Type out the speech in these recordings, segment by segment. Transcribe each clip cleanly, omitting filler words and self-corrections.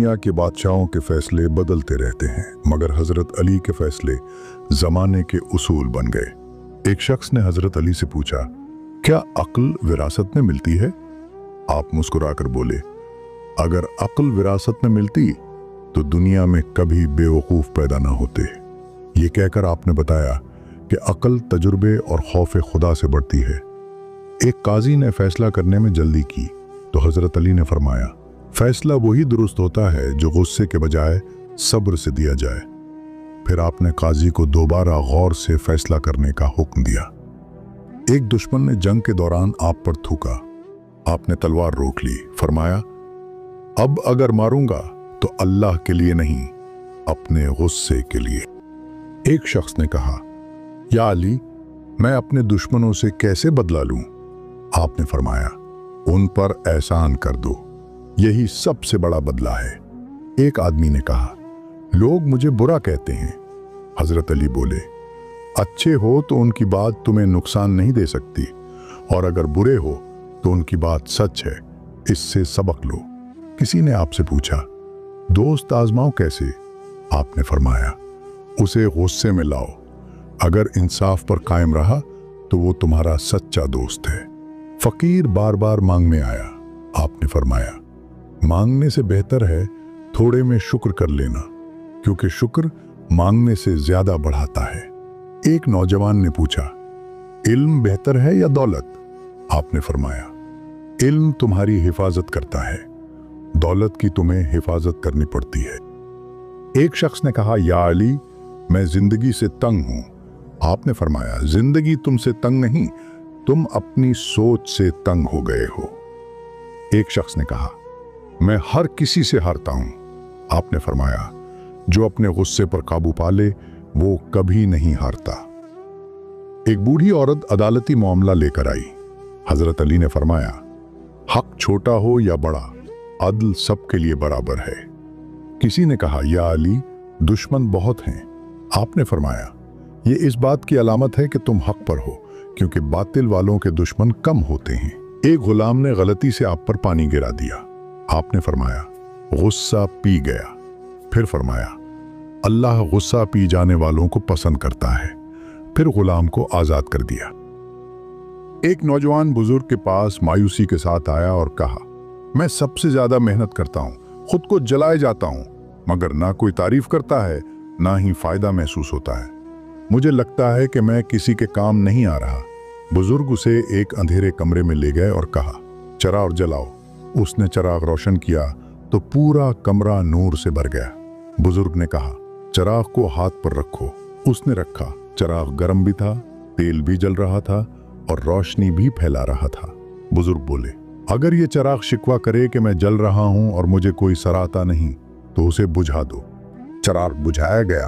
दुनिया के बादशाहों के फैसले बदलते रहते हैं, मगर हजरत अली के फैसले जमाने के उसूल बन गए। एक शख्स ने हजरत अली से पूछा, क्या अक्ल विरासत में मिलती है? आप मुस्कुराकर बोले, अगर अक्ल विरासत में मिलती तो दुनिया में कभी बेवकूफ पैदा ना होते। ये कहकर आपने बताया कि अक्ल तजुर्बे और खौफ खुदा से बढ़ती है। एक काजी ने फैसला करने में जल्दी की तो हजरत अली ने फरमाया, फैसला वही दुरुस्त होता है जो गुस्से के बजाय सब्र से दिया जाए। फिर आपने काजी को दोबारा गौर से फैसला करने का हुक्म दिया। एक दुश्मन ने जंग के दौरान आप पर थूका, आपने तलवार रोक ली, फरमाया, अब अगर मारूंगा तो अल्लाह के लिए नहीं, अपने गुस्से के लिए। एक शख्स ने कहा, या अली, मैं अपने दुश्मनों से कैसे बदला लूं? आपने फरमाया, उन पर एहसान कर दो, यही सबसे बड़ा बदला है। एक आदमी ने कहा, लोग मुझे बुरा कहते हैं। हजरत अली बोले, अच्छे हो तो उनकी बात तुम्हें नुकसान नहीं दे सकती, और अगर बुरे हो तो उनकी बात सच है, इससे सबक लो। किसी ने आपसे पूछा, दोस्त आजमाओ कैसे? आपने फरमाया, उसे गुस्से में लाओ, अगर इंसाफ पर कायम रहा तो वो तुम्हारा सच्चा दोस्त है। फकीर बार बार मांगने आया, आपने फरमाया, मांगने से बेहतर है थोड़े में शुक्र कर लेना, क्योंकि शुक्र मांगने से ज्यादा बढ़ाता है। एक नौजवान ने पूछा, इल्म बेहतर है या दौलत? आपने फरमाया, इल्म तुम्हारी हिफाजत करता है, दौलत की तुम्हें हिफाजत करनी पड़ती है। एक शख्स ने कहा, या अली, मैं जिंदगी से तंग हूं। आपने फरमाया, जिंदगी तुमसे तंग नहीं, तुम अपनी सोच से तंग हो गए हो। एक शख्स ने कहा, मैं हर किसी से हारता हूं। आपने फरमाया, जो अपने गुस्से पर काबू पा ले वो कभी नहीं हारता। एक बूढ़ी औरत अदालती मामला लेकर आई। हजरत अली ने फरमाया, हक छोटा हो या बड़ा, अदल सबके लिए बराबर है। किसी ने कहा, या अली, दुश्मन बहुत हैं। आपने फरमाया, ये इस बात की अलामत है कि तुम हक पर हो, क्योंकि बातिल वालों के दुश्मन कम होते हैं। एक गुलाम ने गलती से आप पर पानी गिरा दिया। आपने फरमाया, गुस्सा पी गया। फिर फरमाया, अल्लाह गुस्सा पी जाने वालों को पसंद करता है। फिर गुलाम को आजाद कर दिया। एक नौजवान बुजुर्ग के पास मायूसी के साथ आया और कहा, मैं सबसे ज्यादा मेहनत करता हूं, खुद को जलाए जाता हूं, मगर ना कोई तारीफ करता है, ना ही फायदा महसूस होता है। मुझे लगता है कि मैं किसी के काम नहीं आ रहा। बुजुर्ग उसे एक अंधेरे कमरे में ले गए और कहा, चराग जलाओ। उसने चराग रोशन किया तो पूरा कमरा नूर से भर गया। बुजुर्ग ने कहा, चराग को हाथ पर रखो। उसने रखा। चराग गर्म भी था, तेल भी जल रहा था और रोशनी भी फैला रहा था। बुजुर्ग बोले, अगर ये चराग शिकवा करे कि मैं जल रहा हूं और मुझे कोई सराहता नहीं, तो उसे बुझा दो। चराग बुझाया गया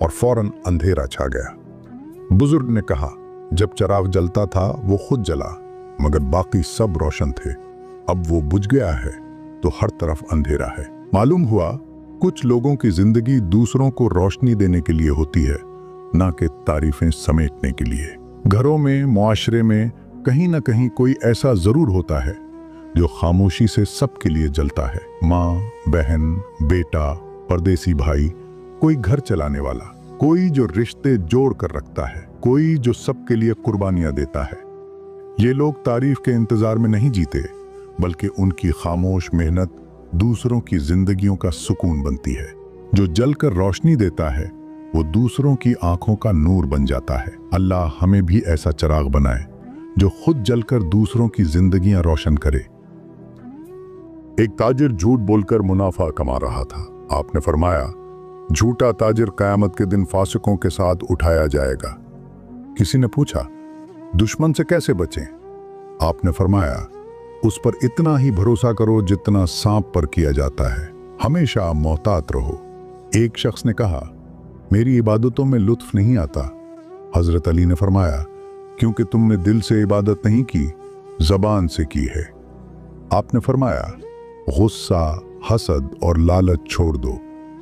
और फौरन अंधेरा छा गया। बुजुर्ग ने कहा, जब चराग जलता था वो खुद जला, मगर बाकी सब रोशन थे। अब वो बुझ गया है तो हर तरफ अंधेरा है। मालूम हुआ, कुछ लोगों की जिंदगी दूसरों को रोशनी देने के लिए होती है, ना कि तारीफें समेटने के लिए। घरों में, मुआशरे में कहीं ना कहीं कोई ऐसा जरूर होता है जो खामोशी से सबके लिए जलता है। माँ, बहन, बेटा, परदेसी भाई, कोई घर चलाने वाला, कोई जो रिश्ते जोड़ कर रखता है, कोई जो सबके लिए कुर्बानियां देता है। ये लोग तारीफ के इंतजार में नहीं जीते, बल्कि उनकी खामोश मेहनत दूसरों की जिंदगियों का सुकून बनती है। जो जलकर रोशनी देता है वो दूसरों की आंखों का नूर बन जाता है। अल्लाह हमें भी ऐसा चिराग बनाए जो खुद जलकर दूसरों की जिंदगियां रोशन करे। एक ताजिर झूठ बोलकर मुनाफा कमा रहा था। आपने फरमाया, झूठा ताजिर कयामत के दिन फासिकों के साथ उठाया जाएगा। किसी ने पूछा, दुश्मन से कैसे बचें? आपने फरमाया, उस पर इतना ही भरोसा करो जितना सांप पर किया जाता है, हमेशा मोहतात रहो। एक शख्स ने कहा, मेरी इबादतों में लुत्फ नहीं आता। हजरत अली ने फरमाया, क्योंकि तुमने दिल से इबादत नहीं की, जबान से की है। आपने फरमाया, गुस्सा, हसद और लालच छोड़ दो,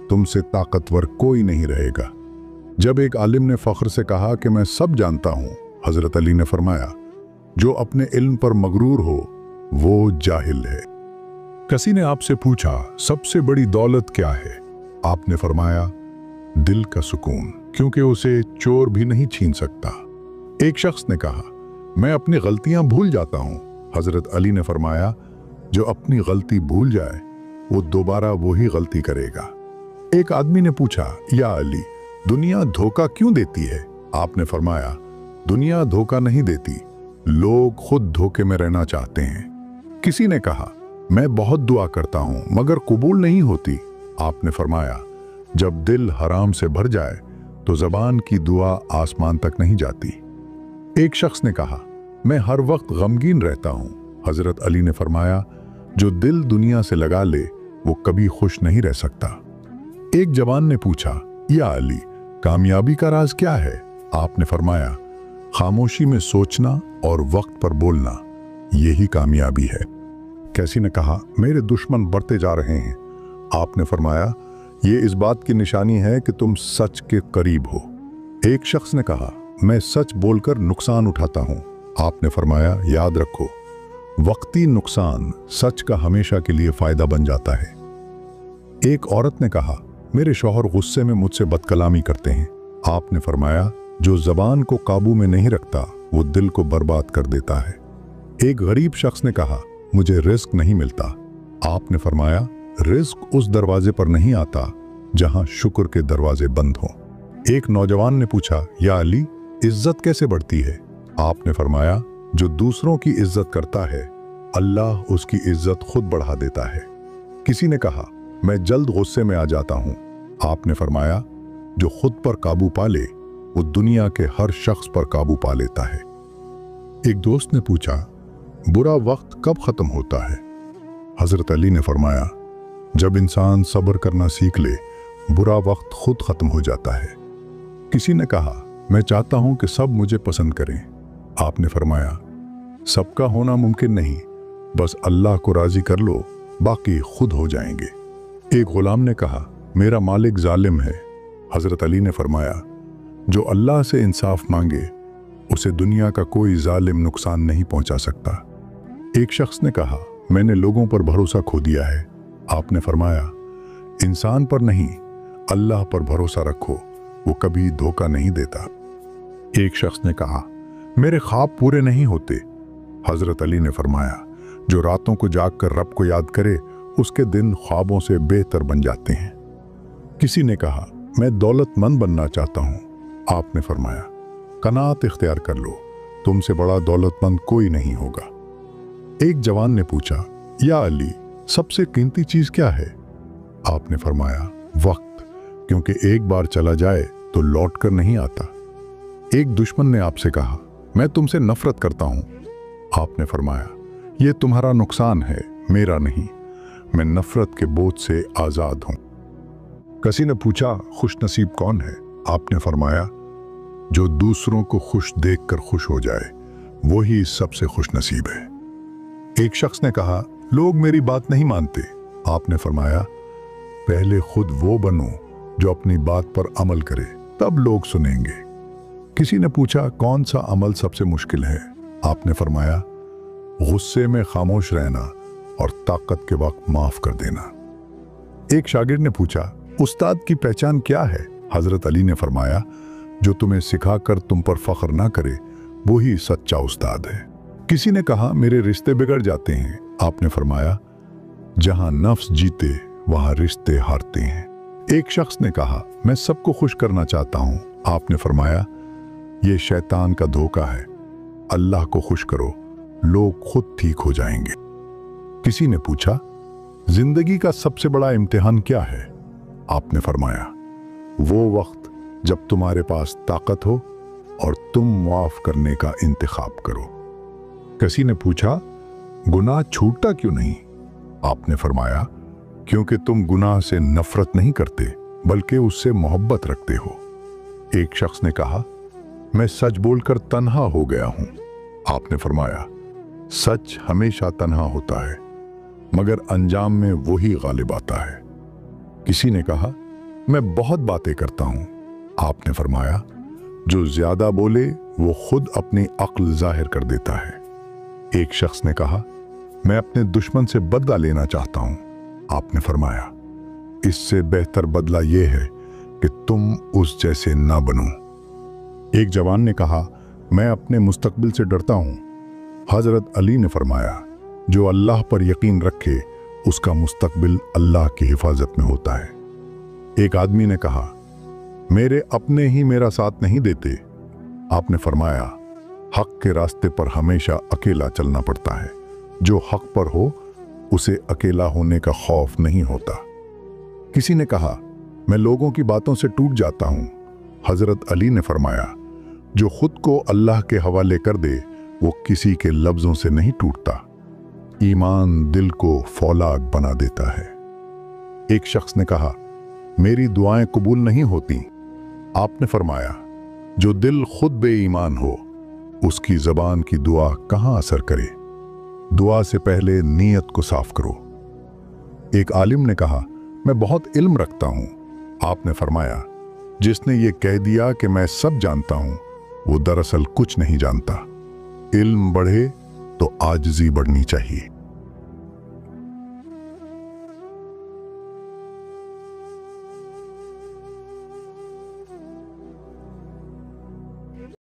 तुमसे ताकतवर कोई नहीं रहेगा। जब एक आलिम ने फख्र से कहा कि मैं सब जानता हूं, हजरत अली ने फरमाया, जो अपने इल्म पर मगरूर हो वो जाहिल है। किसी ने आपसे पूछा, सबसे बड़ी दौलत क्या है? आपने फरमाया, दिल का सुकून, क्योंकि उसे चोर भी नहीं छीन सकता। एक शख्स ने कहा, मैं अपनी गलतियां भूल जाता हूं। हजरत अली ने फरमाया, जो अपनी गलती भूल जाए वो दोबारा वही गलती करेगा। एक आदमी ने पूछा, या अली, दुनिया धोखा क्यों देती है? आपने फरमाया, दुनिया धोखा नहीं देती, लोग खुद धोखे में रहना चाहते हैं। किसी ने कहा, मैं बहुत दुआ करता हूं मगर कबूल नहीं होती। आपने फरमाया, जब दिल हराम से भर जाए तो जबान की दुआ आसमान तक नहीं जाती। एक शख्स ने कहा, मैं हर वक्त गमगीन रहता हूं। हजरत अली ने फरमाया, जो दिल दुनिया से लगा ले वो कभी खुश नहीं रह सकता। एक जवान ने पूछा, या अली, कामयाबी का राज क्या है? आपने फरमाया, खामोशी में सोचना और वक्त पर बोलना, यही कामयाबी है। किसी ने कहा, मेरे दुश्मन बढ़ते जा रहे हैं। आपने फरमाया, ये इस बात की निशानी है कि तुम सच के करीब हो। एक शख्स ने कहा, मैं सच बोलकर नुकसान उठाता हूं। आपने फरमाया, याद रखो, वक्ती नुकसान सच का हमेशा के लिए फायदा बन जाता है। एक औरत ने कहा, मेरे शौहर गुस्से में मुझसे बदकलामी करते हैं। आपने फरमाया, जो जबान को काबू में नहीं रखता वो दिल को बर्बाद कर देता है। एक गरीब शख्स ने कहा, मुझे रिस्क नहीं मिलता। आपने फरमाया, रिस्क उस दरवाजे पर नहीं आता जहां शुक्र के दरवाजे बंद हों। एक नौजवान ने पूछा, या अली, इज्जत कैसे बढ़ती है? आपने फरमाया, जो दूसरों की इज्जत करता है अल्लाह उसकी इज्जत खुद बढ़ा देता है। किसी ने कहा, मैं जल्द गुस्से में आ जाता हूं। आपने फरमाया, जो खुद पर काबू पा ले वो दुनिया के हर शख्स पर काबू पा लेता है। एक दोस्त ने पूछा, बुरा वक्त कब खत्म होता है? हजरत अली ने फरमाया, जब इंसान सब्र करना सीख ले बुरा वक्त खुद खत्म हो जाता है। किसी ने कहा, मैं चाहता हूं कि सब मुझे पसंद करें। आपने फरमाया, सबका होना मुमकिन नहीं, बस अल्लाह को राजी कर लो, बाकी खुद हो जाएंगे। एक गुलाम ने कहा, मेरा मालिक जालिम है। हजरत अली ने फरमाया, जो अल्लाह से इंसाफ मांगे उसे दुनिया का कोई जालिम नुकसान नहीं पहुंचा सकता। एक शख्स ने कहा, मैंने लोगों पर भरोसा खो दिया है। आपने फरमाया, इंसान पर नहीं अल्लाह पर भरोसा रखो, वो कभी धोखा नहीं देता। एक शख्स ने कहा, मेरे ख्वाब पूरे नहीं होते। हजरत अली ने फरमाया, जो रातों को जाग कर रब को याद करे उसके दिन ख्वाबों से बेहतर बन जाते हैं। किसी ने कहा, मैं दौलतमंद बनना चाहता हूं। आपने फरमाया, कनात इख्तियार कर लो, तुमसे बड़ा दौलतमंद कोई नहीं होगा। एक जवान ने पूछा, या अली, सबसे कीमती चीज क्या है? आपने फरमाया, वक्त, क्योंकि एक बार चला जाए तो लौट कर नहीं आता। एक दुश्मन ने आपसे कहा, मैं तुमसे नफरत करता हूं। आपने फरमाया, यह तुम्हारा नुकसान है, मेरा नहीं, मैं नफरत के बोझ से आजाद हूं। किसी ने पूछा, खुश नसीब कौन है? आपने फरमाया, जो दूसरों को खुश देखकर खुश हो जाए वही सबसे खुश नसीब है। एक शख्स ने कहा, लोग मेरी बात नहीं मानते। आपने फरमाया, पहले खुद वो बनो जो अपनी बात पर अमल करे, तब लोग सुनेंगे। किसी ने पूछा, कौन सा अमल सबसे मुश्किल है? आपने फरमाया, गुस्से में खामोश रहना और ताकत के वक्त माफ कर देना। एक शागिर्द ने पूछा, उस्ताद की पहचान क्या है? हजरत अली ने फरमाया, जो तुम्हें सिखाकर तुम पर फख्र ना करे वही सच्चा उस्ताद है। किसी ने कहा, मेरे रिश्ते बिगड़ जाते हैं। आपने फरमाया, जहां नफ्स जीते वहां रिश्ते हारते हैं। एक शख्स ने कहा, मैं सबको खुश करना चाहता हूं। आपने फरमाया, यह शैतान का धोखा है, अल्लाह को खुश करो, लोग खुद ठीक हो जाएंगे। किसी ने पूछा, जिंदगी का सबसे बड़ा इम्तिहान क्या है? आपने फरमाया, वो वक्त जब तुम्हारे पास ताकत हो और तुम माफ करने का इंतखाब करो। किसी ने पूछा, गुनाह छूटता क्यों नहीं? आपने फरमाया, क्योंकि तुम गुनाह से नफरत नहीं करते बल्कि उससे मोहब्बत रखते हो। एक शख्स ने कहा, मैं सच बोलकर तन्हा हो गया हूं। आपने फरमाया, सच हमेशा तन्हा होता है मगर अंजाम में वही गालिब आता है। किसी ने कहा, मैं बहुत बातें करता हूं। आपने फरमाया, जो ज्यादा बोले वो खुद अपनी अक्ल जाहिर कर देता है। एक शख्स ने कहा, मैं अपने दुश्मन से बदला लेना चाहता हूं। आपने फरमाया, इससे बेहतर बदला यह है कि तुम उस जैसे ना बनो। एक जवान ने कहा, मैं अपने मुस्तकबिल से डरता हूं। हजरत अली ने फरमाया, जो अल्लाह पर यकीन रखे उसका मुस्तकबिल अल्लाह की हिफाजत में होता है। एक आदमी ने कहा, मेरे अपने ही मेरा साथ नहीं देते। आपने फरमाया, हक के रास्ते पर हमेशा अकेला चलना पड़ता है। जो हक पर हो उसे अकेला होने का खौफ नहीं होता। किसी ने कहा, मैं लोगों की बातों से टूट जाता हूं। हजरत अली ने फरमाया, जो खुद को अल्लाह के हवाले कर दे वो किसी के लफ्जों से नहीं टूटता। ईमान दिल को फौलाद बना देता है। एक शख्स ने कहा, मेरी दुआएं कबूल नहीं होती। आपने फरमाया, जो दिल खुद बेईमान हो उसकी जबान की दुआ कहां असर करे। दुआ से पहले नीयत को साफ करो। एक आलिम ने कहा, मैं बहुत इल्म रखता हूं। आपने फरमाया, जिसने ये कह दिया कि मैं सब जानता हूं वो दरअसल कुछ नहीं जानता। इल्म बढ़े तो आजिज़ी बढ़नी चाहिए।